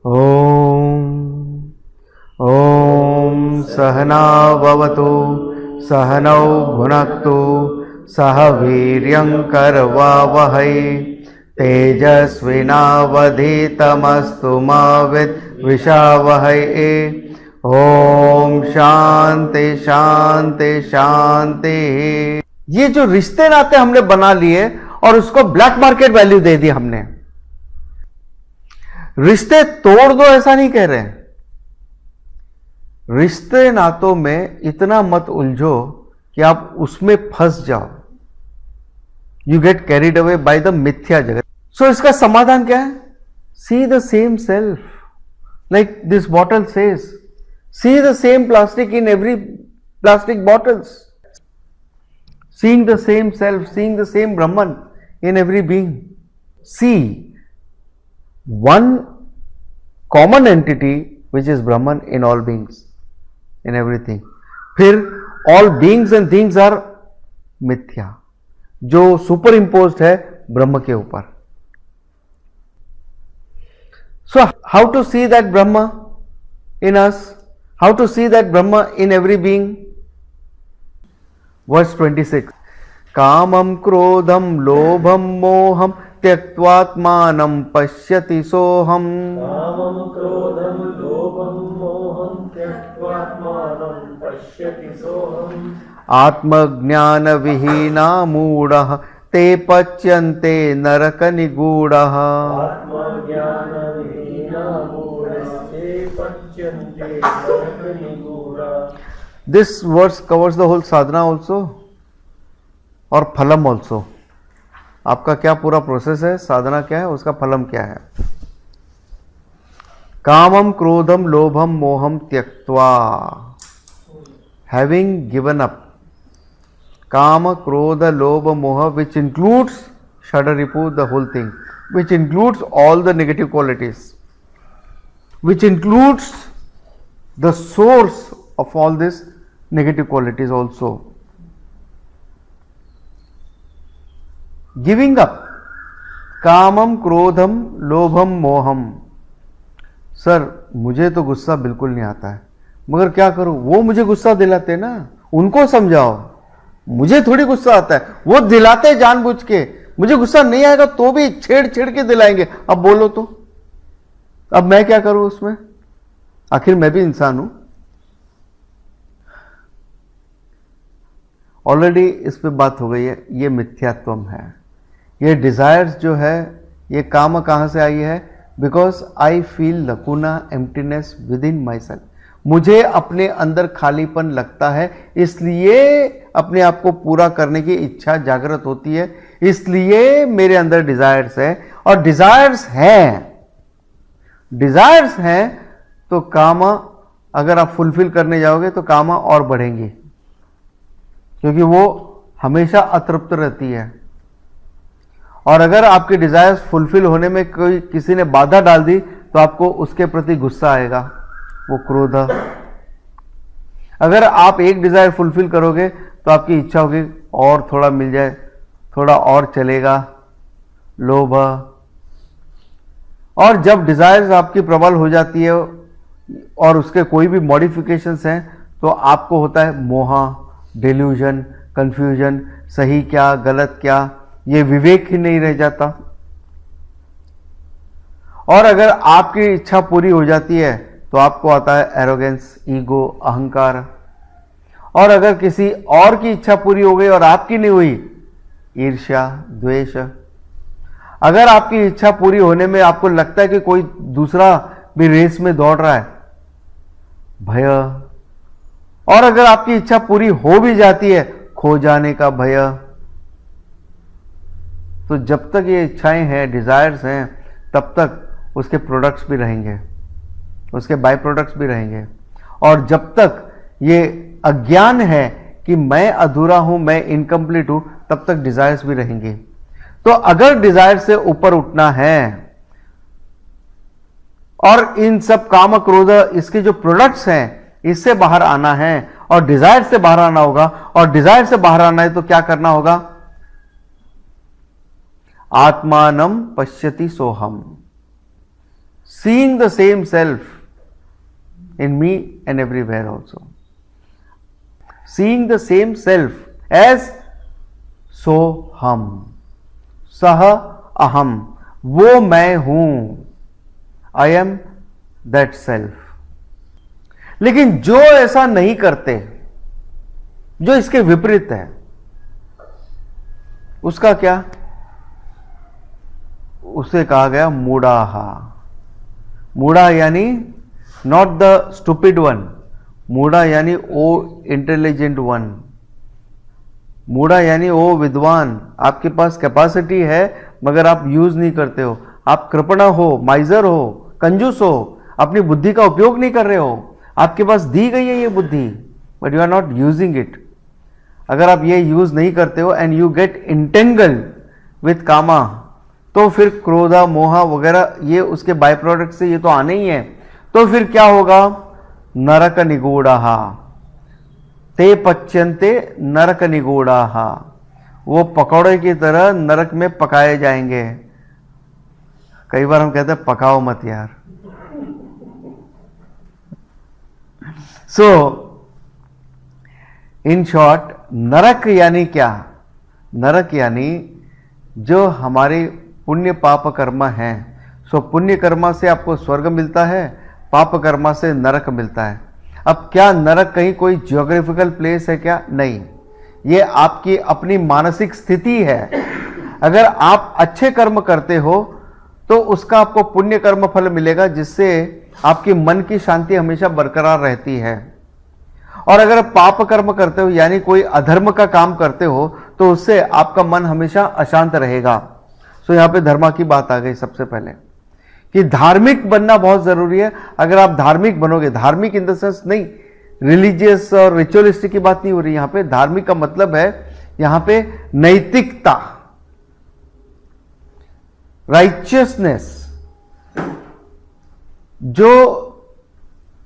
ओम ओम सहना भवतु सहनौ भुनक्तु सह वीर्यं करवावहै तेजस्विनावधीतमस्तु मा विद्विषावहै। ओम शांति शांति शांति। ये जो रिश्ते नाते हमने बना लिए और उसको ब्लैक मार्केट वैल्यू दे दी हमने। रिश्ते तोड़ दो ऐसा नहीं कह रहे, रिश्ते नातों में इतना मत उलझो कि आप उसमें फंस जाओ, you get carried away by the मिथ्या जगत। सो इसका समाधान क्या है? See the same self, like this bottle says, see the same plastic in every plastic bottles, seeing the same self, seeing the same Brahman in every being. See one common entity which is Brahman in all beings, in everything. फिर all beings and things are मिथ्या, जो super imposed है ब्रह्म के ऊपर। So how to see that Brahma in us? How to see that Brahma in every being? Verse 26. कामं क्रोधं लोभं मोहं त्यक्त्वात्मानं पश्यति सोऽहम्। कामं क्रोधं लोभं मोहं त्यक्त्वात्मानं पश्यति सोऽहम्। आत्मज्ञानविहीना मूढः ते पच्यन्ते नरकनिगूढः। आत्मज्ञानविहीना मूढस्ते पच्यन्ते नरकनिगूढः। This verse covers the whole sadhana also और फलम ऑल्सो। आपका क्या पूरा प्रोसेस है, साधना क्या है, उसका फलम क्या है। कामम क्रोधम लोभम मोहम त्यक्त्वा, हैविंग गिवन अप काम क्रोध लोभ मोह, विच इंक्लूड्स षडरिपु, the whole thing, which includes all the negative qualities, which includes the source of all this negative qualities also. Giving up कामम क्रोधम लोभम मोहम। सर मुझे तो गुस्सा बिल्कुल नहीं आता है, मगर क्या करूं, वो मुझे गुस्सा दिलाते ना, उनको समझाओ। मुझे थोड़ी गुस्सा आता है, वो दिलाते जानबूझ के। मुझे गुस्सा नहीं आएगा तो भी छेड़ छेड़ के दिलाएंगे। अब बोलो तो, अब मैं क्या करूं उसमें, आखिर मैं भी इंसान हूं। ऑलरेडी इस पे बात हो गई है, ये मिथ्यात्वम है। ये डिजायर्स जो है, ये काम कहां से आई है? Because I feel lacuna emptiness within myself. मुझे अपने अंदर खालीपन लगता है, इसलिए अपने आप को पूरा करने की इच्छा जागृत होती है, इसलिए मेरे अंदर डिजायर्स है। और डिजायर्स हैं तो कामा अगर आप फुलफिल करने जाओगे तो कामा और बढ़ेंगी, क्योंकि वो हमेशा अतृप्त रहती है। और अगर आपके डिजायर्स फुलफिल होने में कोई किसी ने बाधा डाल दी तो आपको उसके प्रति गुस्सा आएगा, वो क्रोध। अगर आप एक डिजायर फुलफिल करोगे तो आपकी इच्छा होगी और थोड़ा मिल जाए, थोड़ा और चलेगा, लोभ। और जब डिजायर्स आपकी प्रबल हो जाती है और उसके कोई भी मॉडिफिकेशंस हैं तो आपको होता है मोह, डिल्यूजन, कंफ्यूजन, सही क्या गलत क्या, ये विवेक ही नहीं रह जाता। और अगर आपकी इच्छा पूरी हो जाती है तो आपको आता है एरोगेंस, ईगो, अहंकार। और अगर किसी और की इच्छा पूरी हो गई और आपकी नहीं हुई, ईर्ष्या, द्वेष। अगर आपकी इच्छा पूरी होने में आपको लगता है कि कोई दूसरा भी रेस में दौड़ रहा है, भय। और अगर आपकी इच्छा पूरी हो भी जाती है, खो जाने का भय। तो जब तक ये इच्छाएं हैं, डिजायर्स हैं, तब तक उसके प्रोडक्ट्स भी रहेंगे, उसके बाय प्रोडक्ट्स भी रहेंगे। और जब तक ये अज्ञान है कि मैं अधूरा हूं, मैं इनकम्प्लीट हूं, तब तक डिजायर्स भी रहेंगे। तो अगर डिजायर से ऊपर उठना है और इन सब काम क्रोध, इसके जो प्रोडक्ट्स हैं, इससे बाहर आना है और डिजायर से बाहर आना होगा। और डिजायर से बाहर आना है तो क्या करना होगा? आत्मानम पश्यति सोहम। seeing the same self in me and everywhere also. Seeing the same self as सो हम, सह अहम, वो मैं हूं, आई एम दैट सेल्फ। लेकिन जो ऐसा नहीं करते, जो इसके विपरीत है, उसका क्या? उसे कहा गया मूढ़ाहा। मूढ़ा यानी नॉट द स्टूपिड वन, मूढ़ा यानी ओ इंटेलिजेंट वन, मूढ़ा यानी ओ विद्वान। आपके पास कैपेसिटी है मगर आप यूज नहीं करते हो, आप कृपणा हो, माइजर हो, कंजूस हो, अपनी बुद्धि का उपयोग नहीं कर रहे हो। आपके पास दी गई है ये बुद्धि, but you are not using it. अगर आप ये यूज नहीं करते हो and you get entangle with kama, तो फिर क्रोधा, मोहा वगैरह ये उसके बाय प्रोडक्ट से ये तो आने ही है। तो फिर क्या होगा? नरक निगूढ़ा, ते पच्यन्ते नरक निगूढ़ा, वो पकौड़े की तरह नरक में पकाए जाएंगे। कई बार हम कहते हैं पकाओ मत यार। सो इन शॉर्ट, नरक यानी क्या? नरक यानी जो हमारे पुण्य पाप कर्म है। सो पुण्य कर्मा से आपको स्वर्ग मिलता है, पाप कर्मा से नरक मिलता है। अब क्या नरक कहीं कोई जियोग्राफिकल प्लेस है क्या? नहीं, ये आपकी अपनी मानसिक स्थिति है। अगर आप अच्छे कर्म करते हो तो उसका आपको पुण्य कर्म फल मिलेगा, जिससे आपकी मन की शांति हमेशा बरकरार रहती है। और अगर पाप कर्म करते हो यानी कोई अधर्म का काम करते हो तो उससे आपका मन हमेशा अशांत रहेगा। सो यहां पे धर्मा की बात आ गई सबसे पहले कि धार्मिक बनना बहुत जरूरी है। अगर आप धार्मिक बनोगे, धार्मिक इन द सेंस नहीं रिलीजियस और रिचुअलिस्टिक की बात नहीं हो रही यहां पे। धार्मिक का मतलब है यहां पे नैतिकता, राइचियसनेस। जो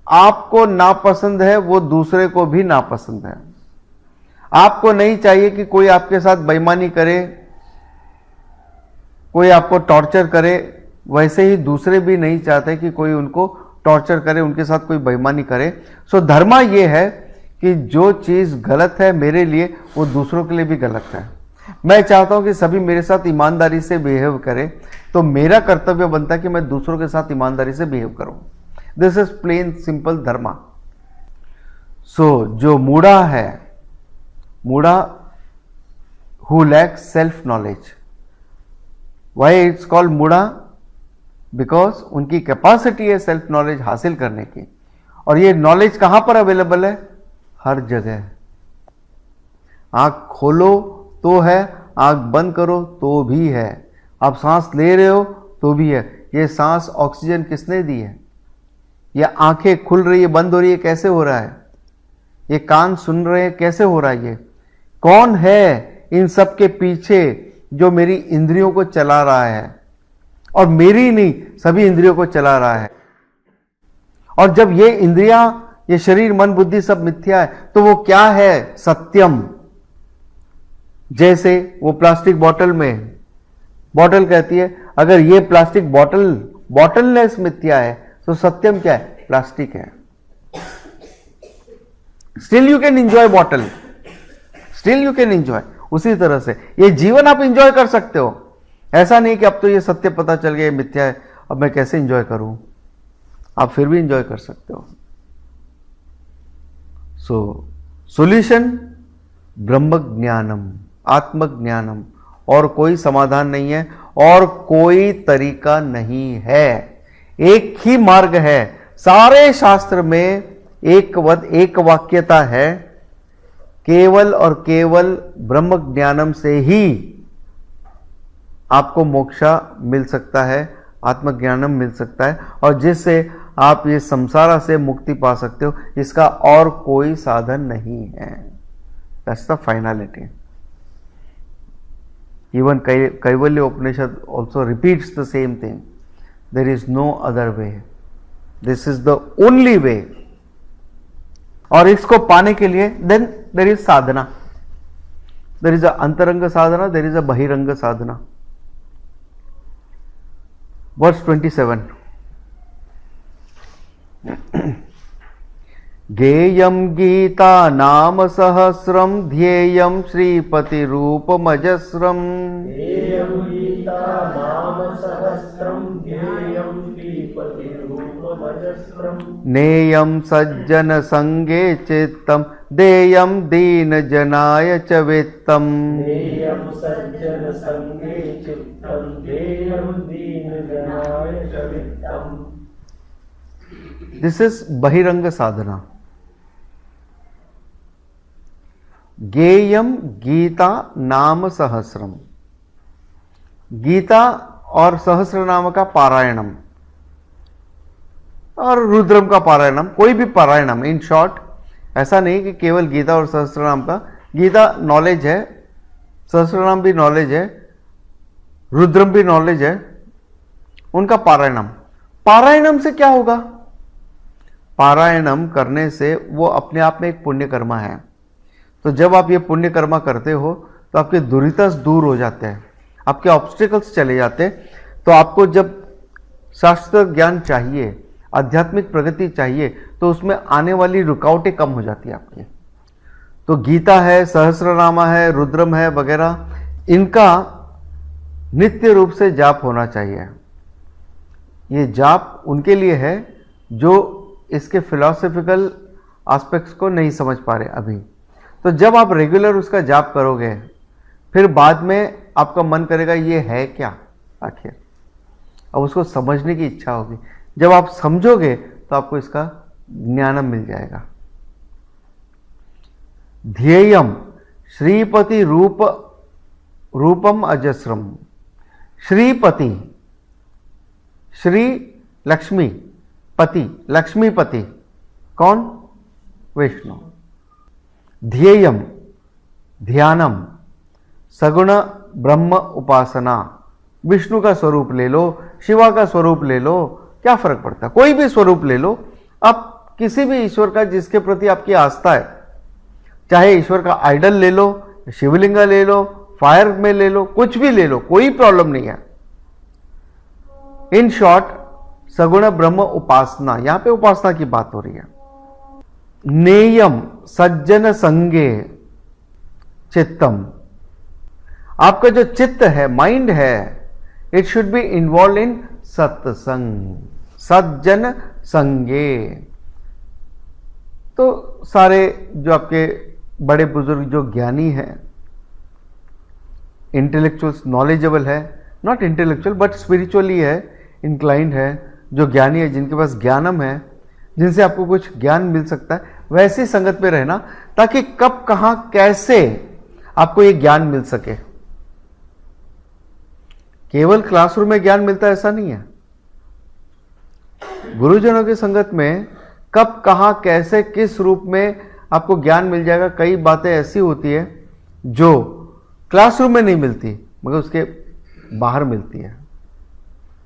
आपको नापसंद है वो दूसरे को भी नापसंद है। आपको नहीं चाहिए कि कोई आपके साथ बेईमानी करे, कोई आपको टॉर्चर करे, वैसे ही दूसरे भी नहीं चाहते कि कोई उनको टॉर्चर करे, उनके साथ कोई बेईमानी करे। सो धर्मा ये है कि जो चीज गलत है मेरे लिए वो दूसरों के लिए भी गलत है। मैं चाहता हूं कि सभी मेरे साथ ईमानदारी से बिहेव करें, तो मेरा कर्तव्य बनता है कि मैं दूसरों के साथ ईमानदारी से बिहेव करूं। This is plain simple dharma. So जो मूढ़ा है, mudha who lacks self knowledge. Why it's called mudha? Because उनकी कैपेसिटी है सेल्फ नॉलेज हासिल करने की। और ये नॉलेज कहां पर अवेलेबल है? हर जगह। आंख खोलो तो है, आंख बंद करो तो भी है, आप सांस ले रहे हो तो भी है। ये सांस ऑक्सीजन किसने दी है? ये आंखें खुल रही है, बंद हो रही है, कैसे हो रहा है? ये कान सुन रहे हैं, कैसे हो रहा है? ये कौन है इन सब के पीछे जो मेरी इंद्रियों को चला रहा है? और मेरी नहीं, सभी इंद्रियों को चला रहा है। और जब ये इंद्रियां, ये शरीर, मन, बुद्धि सब मिथ्या है, तो वो क्या है? सत्यम। जैसे वो प्लास्टिक बॉटल में, बॉटल कहती है अगर ये प्लास्टिक बॉटललेस मिथ्या है तो सत्यम क्या है? प्लास्टिक है। Still you can enjoy bottle, still you can enjoy. उसी तरह से ये जीवन आप एंजॉय कर सकते हो। ऐसा नहीं कि अब तो ये सत्य पता चल गया, मिथ्या है, अब मैं कैसे एंजॉय करूं? आप फिर भी एंजॉय कर सकते हो। सो सॉल्यूशन ब्रह्म ज्ञानम, आत्मज्ञानम, और कोई समाधान नहीं है और कोई तरीका नहीं है। एक ही मार्ग है। सारे शास्त्र में एक वाक्यता है, केवल और केवल ब्रह्म ज्ञानम से ही आपको मोक्षा मिल सकता है, आत्मज्ञानम मिल सकता है, और जिससे आप ये संसार से मुक्ति पा सकते हो। इसका और कोई साधन नहीं है। That's the finality. Even Kaivalya Upanishad also repeats the same thing. There is no other way. This is the only way. और इसको पाने के लिए then there is sadhana. There is a अंतरंग साधना, there is a बहिरंग साधना. Verse 27. गेयं Gita नाम सहस्रम ध्येयं श्रीपतिरूपमजस्रम् ध्येयं गीता नाम सहस्रं ध्येयं श्रीपतिरूपमजस्रम् नेयं सज्जन संगे चित्तं देयं दीनजनाय च वित्तम् देयं सज्जन संगे चित्तं देयं दीनजनाय च वित्तम्। दिस इज बहिरंग साधना। गेयम गीता नाम सहस्रम, गीता और सहस्र नाम का पारायणम और रुद्रम का पारायणम, कोई भी पारायणम, इन शॉर्ट ऐसा नहीं कि केवल गीता और सहस्र नाम का, गीता नॉलेज है, सहस्र नाम भी नॉलेज है, रुद्रम भी नॉलेज है, उनका पारायणम। पारायणम से क्या होगा? पारायणम करने से वो अपने आप में एक पुण्य कर्मा है। तो जब आप ये पुण्य कर्मा करते हो तो आपके दुरितस दूर हो जाते हैं, आपके ऑब्स्टिकल्स चले जाते हैं। तो आपको जब शास्त्र ज्ञान चाहिए, आध्यात्मिक प्रगति चाहिए, तो उसमें आने वाली रुकावटें कम हो जाती है आपकी। तो गीता है, सहस्रनामा है, रुद्रम है वगैरह, इनका नित्य रूप से जाप होना चाहिए। ये जाप उनके लिए है जो इसके फिलॉसफिकल एस्पेक्ट्स को नहीं समझ पा रहे अभी। तो जब आप रेगुलर उसका जाप करोगे, फिर बाद में आपका मन करेगा ये है क्या आखिर, अब उसको समझने की इच्छा होगी। जब आप समझोगे तो आपको इसका ज्ञान मिल जाएगा। ध्येयम श्रीपति रूपम अजस्रम। श्रीपति, श्री लक्ष्मी, पति लक्ष्मीपति, कौन? विष्णु। ध्येयम ध्यानम, सगुण ब्रह्म उपासना। विष्णु का स्वरूप ले लो, शिवा का स्वरूप ले लो, क्या फर्क पड़ता है, कोई भी स्वरूप ले लो। आप किसी भी ईश्वर का जिसके प्रति आपकी आस्था है, चाहे ईश्वर का आइडल ले लो, शिवलिंगा ले लो, फायर में ले लो, कुछ भी ले लो, कोई प्रॉब्लम नहीं है। इन शॉर्ट सगुण ब्रह्म उपासना, यहां पे उपासना की बात हो रही है। नेयम सज्जन संगे चित्तम, आपका जो चित्त है, माइंड है, it should be involve in सत्संग, सज्जन संगे। तो सारे जो आपके बड़े बुजुर्ग जो ज्ञानी हैं, इंटेलेक्चुअल्स, नॉलेजेबल है, नॉट इंटेलेक्चुअल बट स्पिरिचुअली है, इंक्लाइंड है, जो ज्ञानी है, जिनके पास ज्ञानम है, जिनसे आपको कुछ ज्ञान मिल सकता है, वैसी संगत में रहना, ताकि कब कहां कैसे आपको ये ज्ञान मिल सके। केवल क्लासरूम में ज्ञान मिलता है ऐसा नहीं है। गुरुजनों की संगत में कब कहां कैसे किस रूप में आपको ज्ञान मिल जाएगा। कई बातें ऐसी होती है जो क्लासरूम में नहीं मिलती, मगर उसके बाहर मिलती है।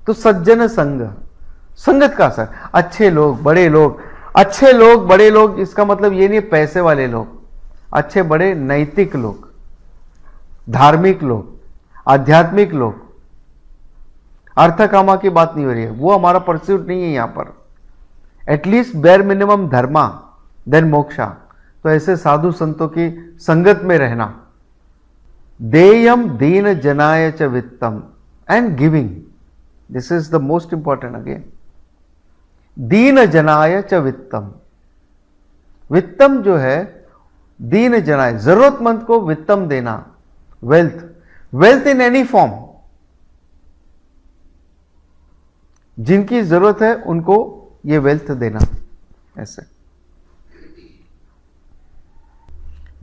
तो सज्जन संग, संगत का असर, अच्छे लोग, बड़े लोग, अच्छे लोग, बड़े लोग, इसका मतलब ये नहीं पैसे वाले लोग, अच्छे बड़े नैतिक लोग, धार्मिक लोग, आध्यात्मिक लोग। अर्थ कामा की बात नहीं हो रही है, वो हमारा परस्यूट नहीं है यहां पर। एटलीस्ट बेर मिनिमम धर्मा देन मोक्षा। तो ऐसे साधु संतों की संगत में रहना। देयम दीन जनाय च वित्तम and giving, this is the most important again. दीन जनाय च वित्तम, वित्तम जो है दीन जनाय, जरूरतमंद को वित्तम देना, wealth, wealth in any form, जिनकी जरूरत है उनको ये वेल्थ देना, ऐसे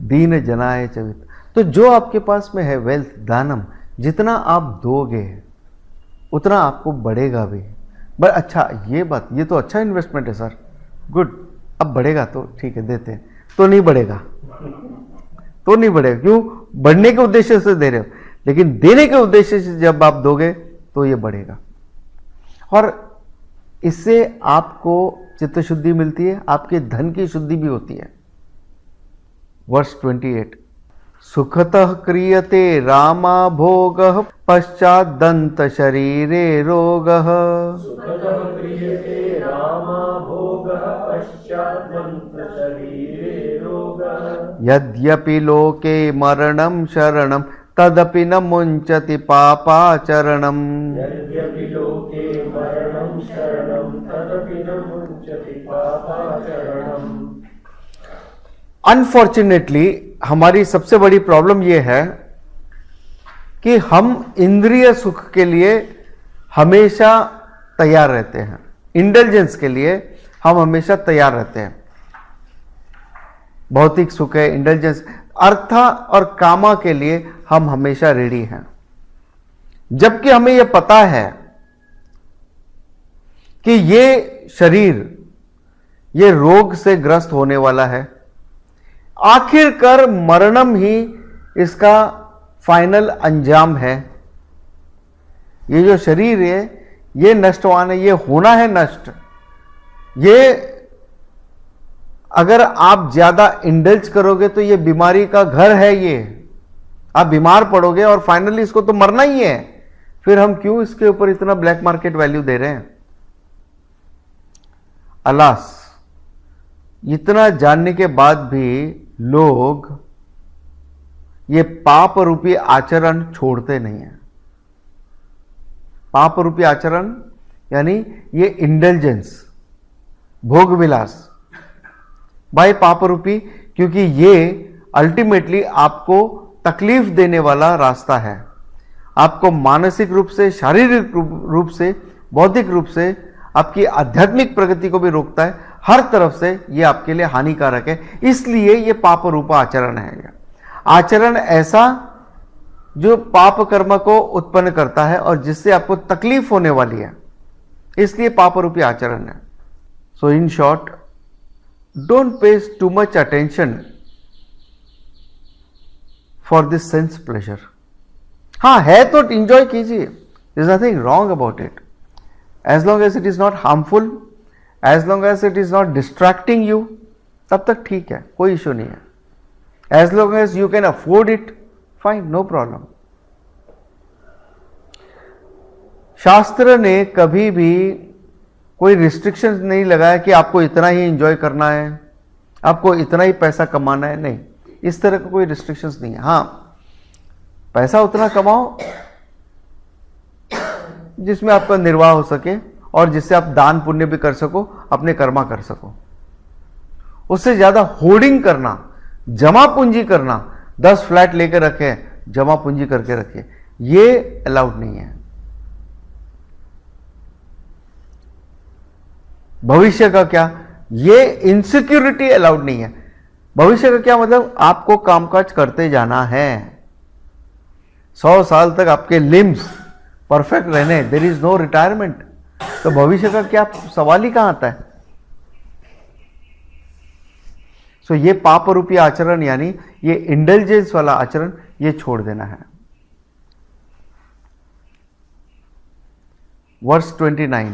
दीन जनाय च वित्त। तो जो आपके पास में है वेल्थ, दानम, जितना आप दोगे उतना आपको बढ़ेगा भी। बट अच्छा, ये बात, ये तो अच्छा इन्वेस्टमेंट है सर, गुड, अब बढ़ेगा तो ठीक है देते हैं, तो नहीं बढ़ेगा, तो नहीं बढ़ेगा। क्यों? बढ़ने के उद्देश्य से दे रहे हो, लेकिन देने के उद्देश्य से जब आप दोगे तो ये बढ़ेगा। और इससे आपको चित्त शुद्धि मिलती है, आपके धन की शुद्धि भी होती है। वर्ष 28, सुखतः क्रियते रामा भोगः पश्चात दंत शरीरे रोगः। सुखतः क्रियते रामा भोगः भोगः पश्चाद्मन्त्र शरीरे रोगः। यद्यपि लोके मरणं शरणं तदपि न मुञ्चति पापाचरणम्। यद्यपि लोके मरणं शरणं तदपि न मुञ्चति पापाचरणम्। अनफॉर्चुनेटली हमारी सबसे बड़ी प्रॉब्लम यह है कि हम इंद्रिय सुख के लिए हमेशा तैयार रहते हैं, इंडल्जेंस के लिए हम हमेशा तैयार रहते हैं। भौतिक सुख है, इंडल्जेंस, अर्थ और कामा के लिए हम हमेशा रेडी हैं, जबकि हमें यह पता है कि ये शरीर ये रोग से ग्रस्त होने वाला है। आखिरकार मरणम ही इसका फाइनल अंजाम है। ये जो शरीर है ये नष्टवान है, ये होना है नष्ट। ये अगर आप ज्यादा इंडल्ज करोगे तो ये बीमारी का घर है, ये आप बीमार पड़ोगे और फाइनली इसको तो मरना ही है। फिर हम क्यों इसके ऊपर इतना ब्लैक मार्केट वैल्यू दे रहे हैं? अलास, इतना जानने के बाद भी लोग ये पाप रूपी आचरण छोड़ते नहीं है। पाप रूपी आचरण यानी ये इंडल्जेंस, भोग विलास, बाय पाप रूपी, क्योंकि ये अल्टीमेटली आपको तकलीफ देने वाला रास्ता है। आपको मानसिक रूप से, शारीरिक रूप से, बौद्धिक रूप से, आपकी आध्यात्मिक प्रगति को भी रोकता है। हर तरफ से ये आपके लिए हानिकारक है। इसलिए ये पाप रूपा आचरण है। आचरण ऐसा जो पाप कर्म को उत्पन्न करता है और जिससे आपको तकलीफ होने वाली है, इसलिए पाप रूपी आचरण है। So in short, don't pay too much attention for this sense pleasure. हाँ है तो इंजॉय कीजिए, there is nothing wrong about it, as long as it is not harmful, as long as it is not distracting you, तब तक ठीक है, कोई issue नहीं है। As long as you can afford it, fine, no problem. शास्त्र ने कभी भी कोई रिस्ट्रिक्शन नहीं लगाया कि आपको इतना ही एंजॉय करना है, आपको इतना ही पैसा कमाना है, नहीं, इस तरह का कोई रिस्ट्रिक्शंस नहीं है। हाँ, पैसा उतना कमाओ जिसमें आपका निर्वाह हो सके और जिससे आप दान पुण्य भी कर सको, अपने कर्मा कर सको। उससे ज्यादा होर्डिंग करना, जमा पूंजी करना, 10 फ्लैट लेकर रखे, जमा पूंजी करके रखे, ये अलाउड नहीं है। भविष्य का क्या, ये इनसिक्योरिटी अलाउड नहीं है। भविष्य का क्या मतलब, आपको कामकाज करते जाना है, 100 साल तक आपके लिम्स परफेक्ट रहने, देयर इज नो रिटायरमेंट। तो भविष्य का क्या सवाल ही कहां आता है? सो ये पाप रूपी आचरण यानी ये इंडल्जेंस वाला आचरण, ये छोड़ देना है। वर्स 29,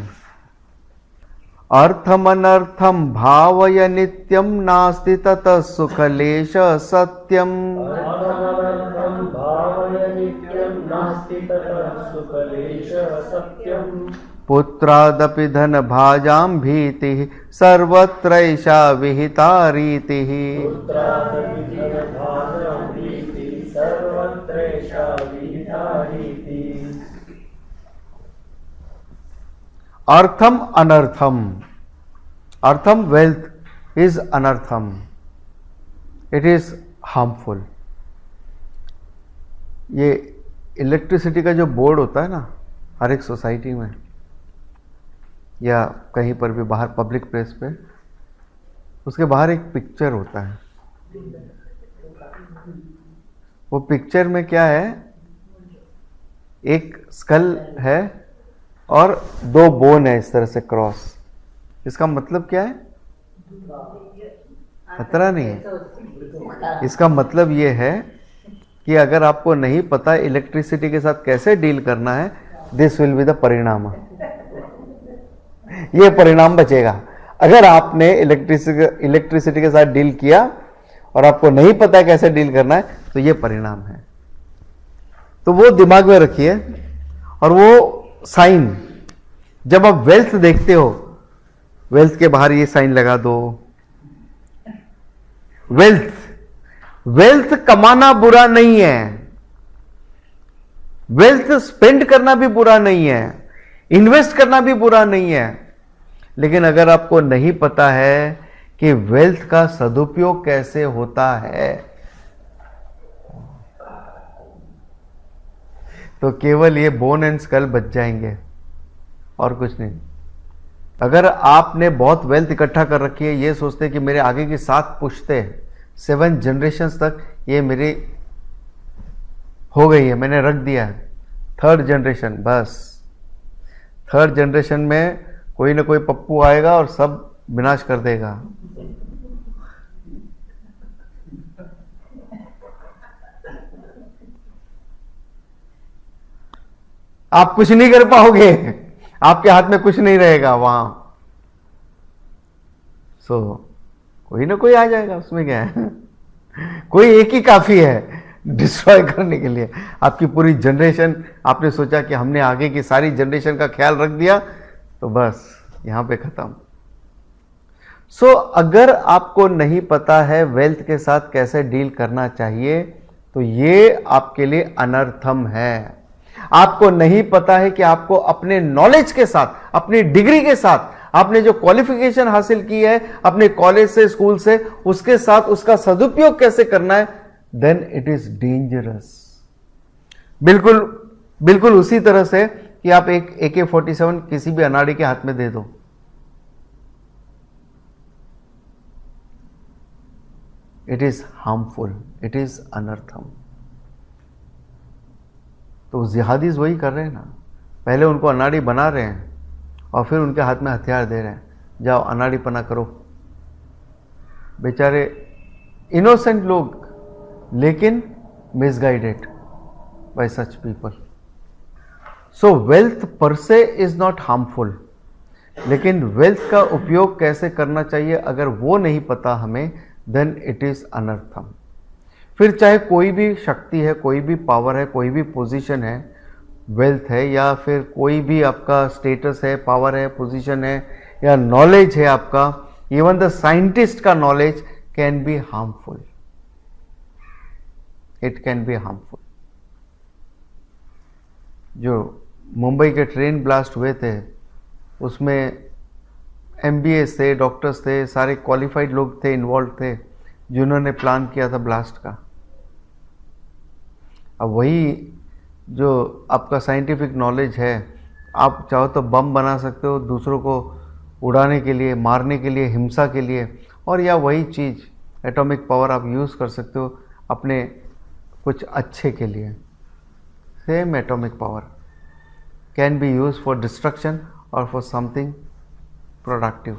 अर्थमनर्थम भावय नित्यम नास्ति ततः सुखलेश सत्यम। अर्थमनर्थं भावय नित्यं नास्ति ततः सुखलेश सत्यम्। पुत्रादपि धन भाजाम भीति सर्वत्रैषा विहिता रीतिः। पुत्रादपि धनभाजं भीतिः सर्वत्रैषा विहिता रीतिः। अर्थम अनर्थम, अर्थम वेल्थ इज अनर्थम, इट इज हार्मफुल। ये इलेक्ट्रिसिटी का जो बोर्ड होता है ना हर एक सोसाइटी में या कहीं पर भी बाहर पब्लिक प्लेस पे, उसके बाहर एक पिक्चर होता है। वो पिक्चर में क्या है, एक स्कल है और 2 बोन है इस तरह से क्रॉस। इसका मतलब क्या है? खतरा नहीं है। इसका मतलब ये है कि अगर आपको नहीं पता इलेक्ट्रिसिटी के साथ कैसे डील करना है, दिस विल बी द परिणाम। ये परिणाम बचेगा। अगर आपने इलेक्ट्रिसिटी के साथ डील किया और आपको नहीं पता कैसे डील करना है, तो ये परिणाम है। तो वो दिमाग में रखिए। और वो साइन, जब आप वेल्थ देखते हो वेल्थ के बाहर ये साइन लगा दो। वेल्थ कमाना बुरा नहीं है, वेल्थ स्पेंड करना भी बुरा नहीं है, इन्वेस्ट करना भी बुरा नहीं है। लेकिन अगर आपको नहीं पता है कि वेल्थ का सदुपयोग कैसे होता है, तो केवल ये बोन एंड स्कल बच जाएंगे और कुछ नहीं। अगर आपने बहुत वेल्थ इकट्ठा कर रखी है, ये सोचते कि मेरे आगे की 7 पुश्ते 7 जनरेशन्स तक ये मेरी हो गई है, मैंने रख दिया है, 3rd जनरेशन, बस 3rd जनरेशन में कोई ना कोई पप्पू आएगा और सब विनाश कर देगा। आप कुछ नहीं कर पाओगे, आपके हाथ में कुछ नहीं रहेगा वहां। कोई ना कोई आ जाएगा, उसमें क्या है। कोई एक ही काफी है डिस्ट्रॉय करने के लिए। आपकी पूरी जनरेशन, आपने सोचा कि हमने आगे की सारी जनरेशन का ख्याल रख दिया, तो बस यहां पे खत्म। अगर आपको नहीं पता है वेल्थ के साथ कैसे डील करना चाहिए, तो ये आपके लिए अनर्थम है। आपको नहीं पता है कि आपको अपने नॉलेज के साथ, अपनी डिग्री के साथ, आपने जो क्वालिफिकेशन हासिल की है अपने कॉलेज से, स्कूल से, उसके साथ उसका सदुपयोग कैसे करना है, देन इट इज डेंजरस। बिल्कुल उसी तरह से कि आप एक AK-47 किसी भी अनाड़ी के हाथ में दे दो, it is harmful, it is अनर्थम। तो जिहादीज वही कर रहे हैं ना, पहले उनको अनाड़ी बना रहे हैं और फिर उनके हाथ में हथियार दे रहे हैं, जाओ अनाड़ीपना करो। बेचारे इनोसेंट लोग, लेकिन मिसगाइडेड बाय सच पीपल। सो वेल्थ पर से इज नॉट हार्मफुल, लेकिन वेल्थ का उपयोग कैसे करना चाहिए अगर वो नहीं पता हमें, देन इट इज अनर्थम। फिर चाहे कोई भी शक्ति है, कोई भी पावर है, कोई भी पोजीशन है, वेल्थ है, या फिर कोई भी आपका स्टेटस है, पावर है, पोजीशन है, या नॉलेज है आपका, इवन द साइंटिस्ट का knowledge can be harmful, it can be harmful. जो मुंबई के ट्रेन ब्लास्ट हुए थे, उसमें MBA थे, डॉक्टर्स थे, सारे क्वालिफाइड लोग थे, इन्वॉल्व थे, जिन्होंने प्लान किया था ब्लास्ट का। अब वही जो आपका साइंटिफिक नॉलेज है, आप चाहो तो बम बना सकते हो दूसरों को उड़ाने के लिए, मारने के लिए, हिंसा के लिए, और या वही चीज़ एटॉमिक पावर आप यूज़ कर सकते हो अपने कुछ अच्छे के लिए। Same atomic power can be use for destruction और फॉर समथिंग प्रोडक्टिव।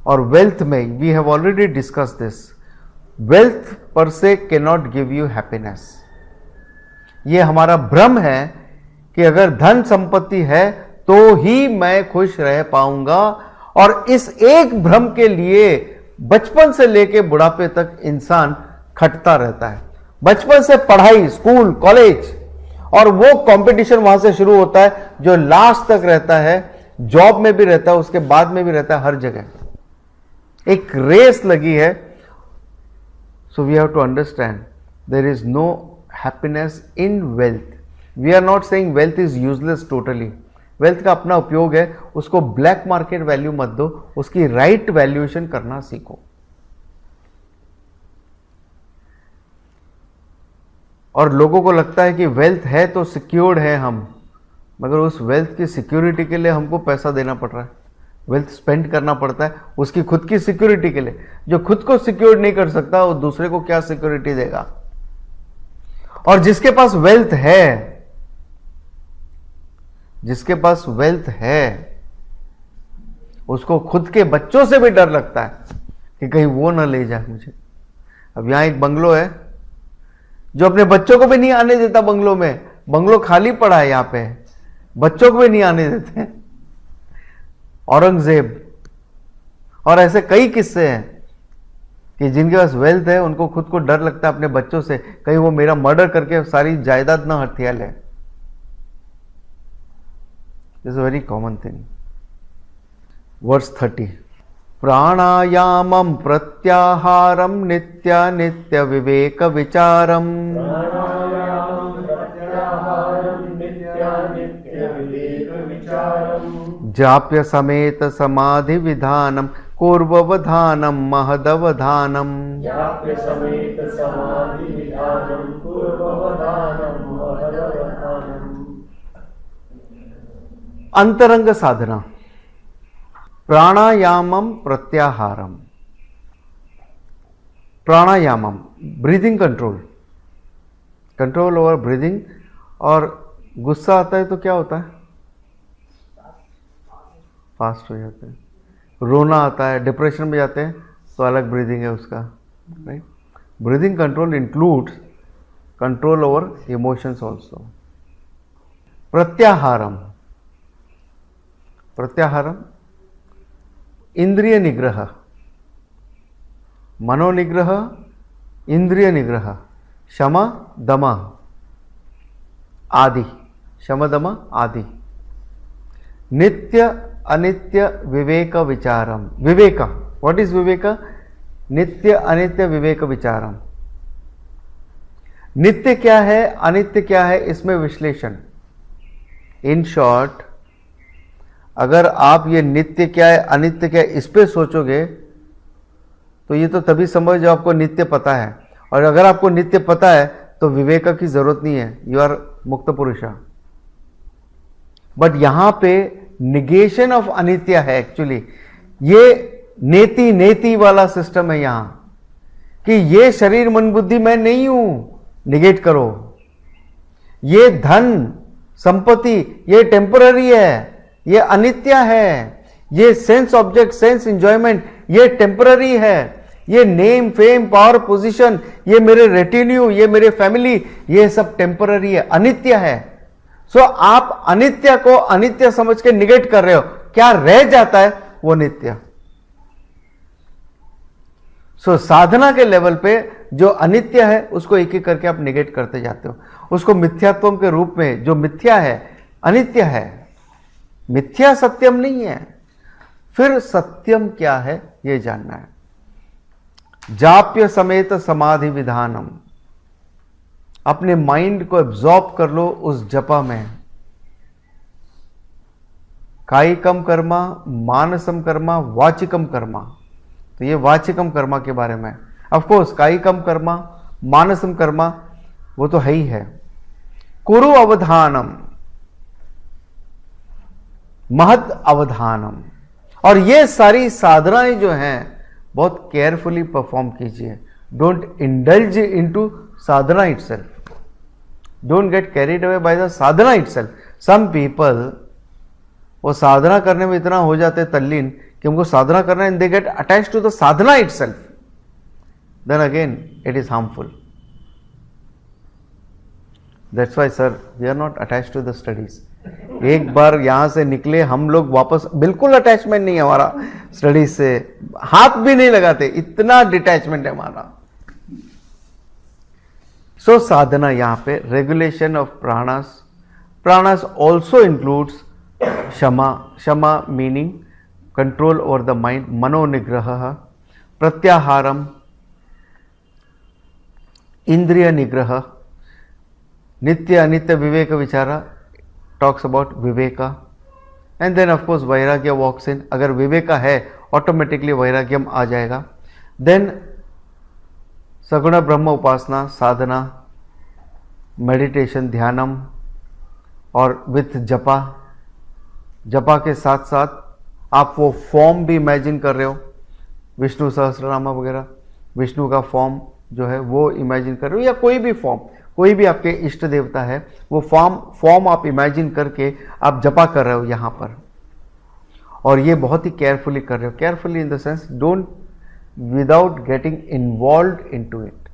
और वेल्थ में we have already discuss this, wealth per se can not give you happiness. ये हमारा भ्रम है कि अगर धन संपत्ति है तो ही मैं खुश रह पाऊंगा, और इस एक भ्रम के लिए बचपन से लेके बुढ़ापे तक इंसान खटता रहता है। बचपन से पढ़ाई, स्कूल, कॉलेज, और वो कंपटीशन वहां से शुरू होता है जो लास्ट तक रहता है, जॉब में भी रहता है, उसके बाद में भी रहता है, हर जगह एक रेस लगी है। So we have to understand there is no happiness in wealth. We are not saying wealth is useless totally. Wealth का अपना उपयोग है, उसको ब्लैक मार्केट वैल्यू मत दो, उसकी राइट वैल्यूएशन करना सीखो। और लोगों को लगता है कि वेल्थ है तो सिक्योर्ड है हम, मगर उस वेल्थ की सिक्योरिटी के लिए हमको पैसा देना पड़ रहा है, वेल्थ स्पेंड करना पड़ता है उसकी खुद की सिक्योरिटी के लिए। जो खुद को सिक्योर नहीं कर सकता वो दूसरे को क्या सिक्योरिटी देगा। और जिसके पास वेल्थ है, जिसके पास वेल्थ है, उसको खुद के बच्चों से भी डर लगता है कि कहीं वो ना ले जाए मुझे। अब यहां एक बंगलो है जो अपने बच्चों को भी नहीं आने देता बंगलो में, बंगलो खाली पड़ा है यहां पे, बच्चों को भी नहीं आने देते। औरंगजेब और ऐसे कई किस्से हैं कि जिनके पास वेल्थ है उनको खुद को डर लगता है अपने बच्चों से, कहीं वो मेरा मर्डर करके सारी जायदाद ना हथिया ले। This is very common thing. Verse 30, प्राणायामं प्रत्याहारं नित्य विवेक विचारम, प्राणायामं प्रत्याहारं नित्य विवेक विचारम्, जाप्य समेत समाधि विधानम पूर्ववधानम महदवधानम, जाप्य समेत समाधि विधानं पूर्ववधानं महदवधानम्। अंतरंग साधना, प्राणायामम प्रत्याहारम। प्राणायामम breathing control, control over breathing. और गुस्सा आता है तो क्या होता है? फास्ट हो जाते हैं। रोना आता है, डिप्रेशन में जाते हैं तो अलग ब्रीदिंग है उसका, right. Breathing control includes control over emotions also. प्रत्याहारम, प्रत्याहारम इंद्रिय निग्रह, मनोनिग्रह, इंद्रिय निग्रह, शम दम आदि, शम दम आदि। नित्य अनित्य विवेक विचारम, विवेक, व्हाट इज विवेक? नित्य अनित्य विवेक विचारम। नित्य क्या है, अनित्य क्या है, इसमें विश्लेषण। इन शॉर्ट, अगर आप ये नित्य क्या है अनित्य क्या है इस पे सोचोगे तो ये तो तभी समझ जब आपको नित्य पता है। और अगर आपको नित्य पता है तो विवेक की जरूरत नहीं है, यू आर मुक्त पुरुषा। बट यहां पे निगेशन ऑफ अनित्य है एक्चुअली। ये नेति नेति वाला सिस्टम है यहां कि ये शरीर मन बुद्धि मैं नहीं हूं, निगेट करो। ये धन संपत्ति ये टेम्पररी है, ये अनित्य है। ये सेंस ऑब्जेक्ट, सेंस एंजॉयमेंट ये टेम्पररी है। ये नेम फेम पावर पोजीशन, ये मेरे रेटिन्यू, ये मेरे फैमिली, ये सब टेम्पररी है, अनित्य है। सो आप अनित्य को अनित्य समझ के निगेट कर रहे हो, क्या रह जाता है? वो नित्य। सो साधना के लेवल पे जो अनित्य है उसको एक एक करके आप निगेट करते जाते हो, उसको मिथ्यात्व के रूप में। जो मिथ्या है अनित्य है, मिथ्या सत्यम नहीं है। फिर सत्यम क्या है यह जानना है। जाप्य समेत समाधि विधानम, अपने माइंड को एब्जॉर्ब कर लो उस जपा में। कायिकम कर्मा, मानसम कर्मा, वाचिकम कर्मा। तो ये वाचिकम कर्मा के बारे में, ऑफ कोर्स कायिकम कर्मा, मानसम कर्मा वो तो है ही है। कुरु अवधानम, महत अवधानम। और ये सारी साधनाएं जो हैं बहुत केयरफुली परफॉर्म कीजिए। Don't indulge into sadhana itself, don't get carried away by the sadhana itself. Some people वो साधना करने में इतना हो जाते हैं तल्लीन कि उनको साधना करना है, and they get attached to the sadhana itself, then again it is harmful. That's why sir, we are not attached to the studies. एक बार यहां से निकले हम लोग वापस बिल्कुल अटैचमेंट नहीं है हमारा स्टडीज से, हाथ भी नहीं लगाते, इतना डिटैचमेंट है हमारा। सो साधना यहां पे regulation of pranas. Pranas also includes kshama, kshama meaning control over the mind, मनोनिग्रह, प्रत्याहारम इंद्रिय निग्रह, नित्य अनित्य विवेक विचारा talks about viveka, and then of course vairagya walks in. अगर विवेका है ऑटोमेटिकली वैराग्यम आ जाएगा। देन सगुण ब्रह्म उपासना, साधना, मेडिटेशन, ध्यानम, और विथ जपा। जपा के साथ साथ आप वो फॉर्म भी इमेजिन कर रहे हो, विष्णु सहस्रनामा वगैरह, विष्णु का फॉर्म जो है वो इमेजिन कर रहे हो, या कोई भी फॉर्म, कोई भी आपके इष्ट देवता है वो फॉर्म आप इमेजिन करके आप जपा कर रहे हो यहां पर। और ये बहुत ही केयरफुली कर रहे हो, carefully in the sense don't without getting involved into it,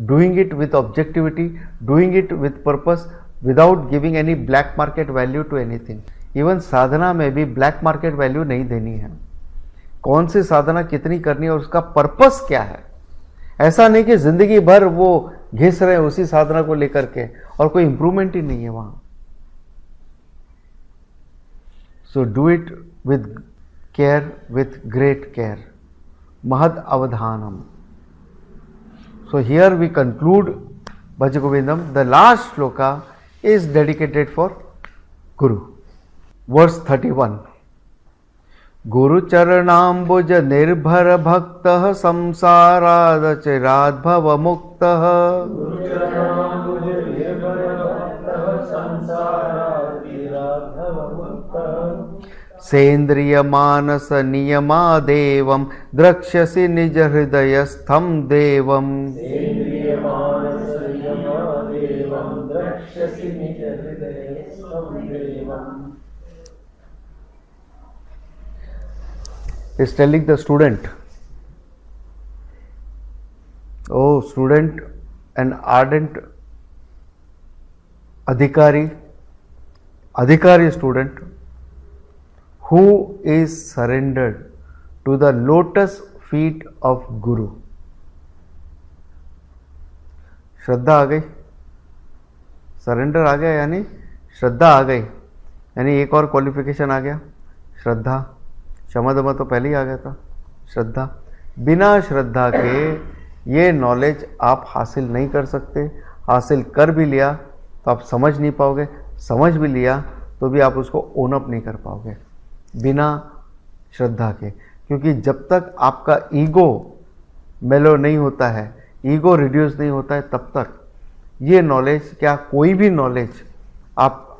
doing it with objectivity, doing it with purpose, without giving any black market value to anything. Even साधना में भी ब्लैक मार्केट वैल्यू नहीं देनी है। कौन सी साधना कितनी करनी है और उसका पर्पस क्या है। ऐसा नहीं कि जिंदगी भर वो घिस रहे उसी साधना को लेकर के और कोई इंप्रूवमेंट ही नहीं है वहां। So do it with care with great care. Mahad avadhanam. So here we conclude Bhaj Govindam. The last shloka is dedicated for Guru. Verse 31. Guru charanambuj nirbhar bhaktah samsarad chirad bhava muktah सेन्द्रिय मानस नियमा देवम द्रक्ष्यसि निज हृदयस्थम देवम is telling the student, oh student, an ardent adhikari student who is surrendered to the lotus feet of Guru. श्रद्धा आ गई, surrender आ गया, यानी श्रद्धा आ गई, यानी एक और qualification आ गया, श्रद्धा। क्षमा दमा तो पहले ही आ गया था, श्रद्धा। बिना श्रद्धा के ये नॉलेज आप हासिल नहीं कर सकते। हासिल कर भी लिया तो आप समझ नहीं पाओगे, समझ भी लिया तो भी आप उसको ओन अप नहीं कर पाओगे बिना श्रद्धा के। क्योंकि जब तक आपका ईगो मेलो नहीं होता है, ईगो रिड्यूस नहीं होता है, तब तक ये नॉलेज, क्या कोई भी नॉलेज आप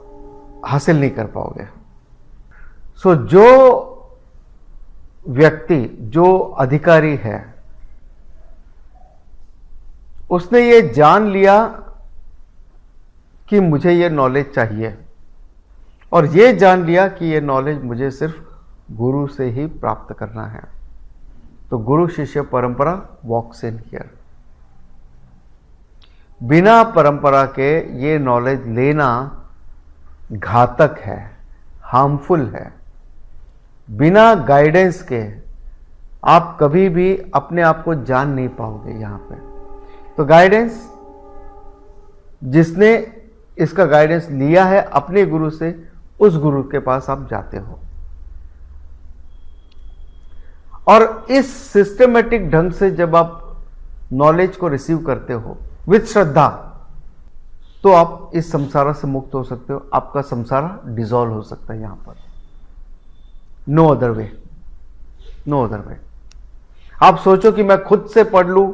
हासिल नहीं कर पाओगे। सो जो व्यक्ति, जो अधिकारी है, उसने ये जान लिया कि मुझे ये नॉलेज चाहिए, और ये जान लिया कि ये नॉलेज मुझे सिर्फ गुरु से ही प्राप्त करना है, तो गुरु शिष्य परंपरा वॉक्स इन हियर। बिना परंपरा के ये नॉलेज लेना घातक है, हार्मफुल है। बिना गाइडेंस के आप कभी भी अपने आप को जान नहीं पाओगे यहां पे। तो गाइडेंस, जिसने इसका गाइडेंस लिया है अपने गुरु से, उस गुरु के पास आप जाते हो, और इस सिस्टमेटिक ढंग से जब आप नॉलेज को रिसीव करते हो विद श्रद्धा, तो आप इस संसार से मुक्त हो सकते हो। आपका संसार डिसॉल्व हो सकता है यहां पर। No other way, no other way. आप सोचो कि मैं खुद से पढ़ लूं,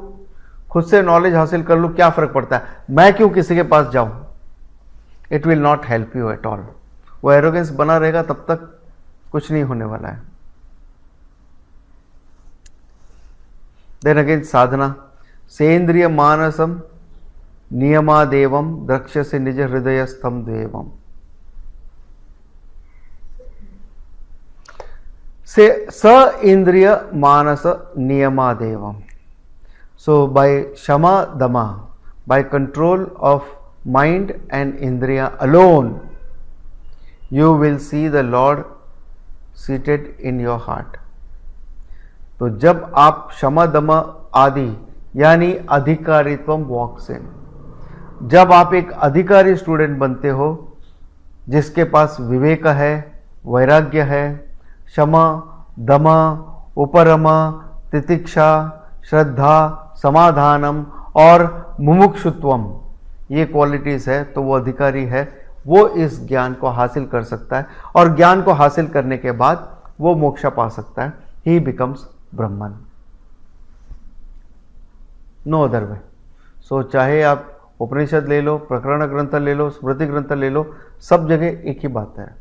खुद से नॉलेज हासिल कर लूं, क्या फर्क पड़ता है, मैं क्यों किसी के पास जाऊं। It will not help you at all. वो एरोगेंस बना रहेगा तब तक कुछ नहीं होने वाला है। देन अगेन साधना, सेंद्रिय मानसम नियमादेवम द्रक्ष्यसि निज हृदयस्थम देवम। से स इंद्रिय मानस नियमादेवम। So by Shama Dama, by control of mind and Indriya alone, you will see the Lord seated in your heart. तो जब आप क्षमा दमा आदि यानी अधिकारित्वम वॉक्स इन, जब आप एक अधिकारी स्टूडेंट बनते हो जिसके पास विवेक है, वैराग्य है, क्षमा दमा उपरमा तितिक्षा श्रद्धा समाधानम और मुमुक्षुत्वम, ये क्वालिटीज है, तो वो अधिकारी है। वो इस ज्ञान को हासिल कर सकता है, और ज्ञान को हासिल करने के बाद वो मोक्ष पा सकता है। He becomes Brahman, no other way. So चाहे आप उपनिषद ले लो, प्रकरण ग्रंथ ले लो, स्मृति ग्रंथ ले लो, सब जगह एक ही बात है,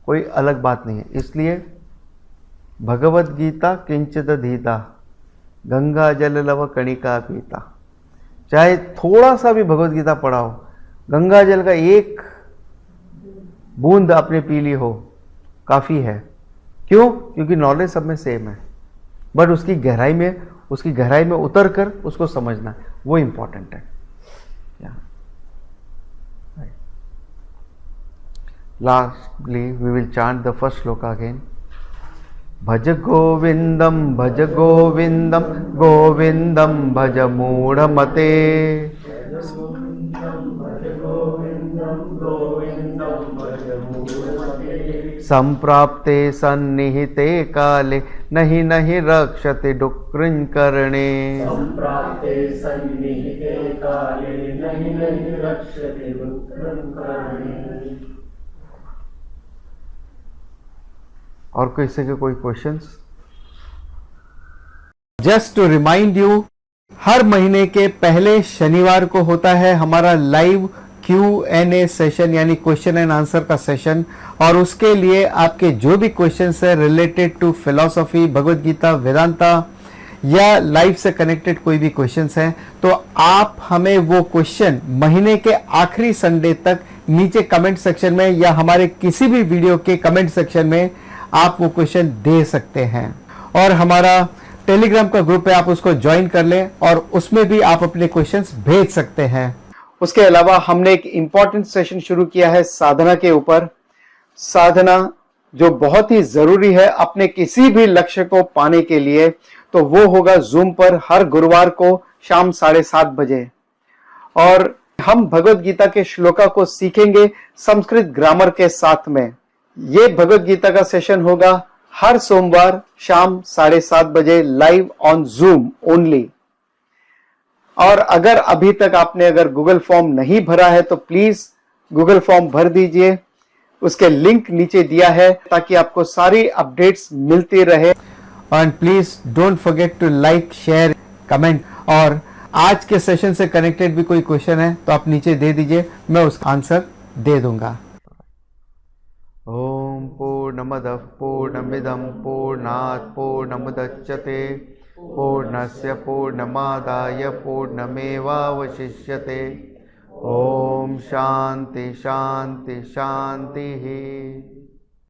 कोई अलग बात नहीं है। इसलिए भगवद गीता किंचित धीता गंगा जल लव कणिका पीता। चाहे थोड़ा सा भी भगवद गीता पढ़ा हो, गंगा जल का एक बूंद आपने पी ली हो, काफी है। क्यों? क्योंकि नॉलेज सब में सेम है, बट उसकी गहराई में उतर कर उसको समझना, वो इंपॉर्टेंट है। Lastly we will chant the first shloka again. Bhaja Govindam गोविंदम भज मूढ़मते। संप्राप्ते सन्निहिते काले नहि नहि रक्षति डुक्कृञ्करणे। संप्राप्ते सन्निहिते काले नहि नहि रक्षति डुक्कृञ्करणे। और किसी के कोई questions? Just to remind you, हर महीने के पहले शनिवार को होता है हमारा लाइव Q&A सेशन, यानी क्वेश्चन एंड आंसर का सेशन। और उसके लिए आपके जो भी क्वेश्चंस है related to philosophy, Bhagavad Gita, Vedanta या लाइफ से कनेक्टेड कोई भी क्वेश्चंस हैं, तो आप हमें वो क्वेश्चन महीने के आखिरी संडे तक नीचे कमेंट सेक्शन में या हमारे किसी भी वीडियो के कमेंट सेक्शन में आप वो क्वेश्चन दे सकते हैं। और हमारा टेलीग्राम का ग्रुप है, आप उसको ज्वाइन कर लें और उसमें भी आप अपने क्वेश्चंस भेज सकते हैं। उसके अलावा हमने एक इंपॉर्टेंट सेशन शुरू किया है साधना के ऊपर। साधना जो बहुत ही जरूरी है अपने किसी भी लक्ष्य को पाने के लिए, तो वो होगा जूम पर हर गुरुवार को शाम 7:30 बजे। और हम भगवत गीता के श्लोका को सीखेंगे संस्कृत ग्रामर के साथ में। ये भगवत गीता का सेशन होगा हर सोमवार शाम 7:30 बजे लाइव ऑन जूम ओनली। और अगर अभी तक आपने अगर गूगल फॉर्म नहीं भरा है तो प्लीज गूगल फॉर्म भर दीजिए, उसके लिंक नीचे दिया है ताकि आपको सारी अपडेट्स मिलती रहे। And please don't forget to like, share, comment. और आज के सेशन से कनेक्टेड भी कोई क्वेश्चन है तो आप नीचे दे दीजिए, मैं उसका आंसर दे दूंगा। ओम पूर्णमदः पूर्णमिदं पूर्णात् पूर्णमुदच्यते पूर्णस्य पूर्णमादाय पूर्णमेवावशिष्यते। ओम शांति शांति शांति।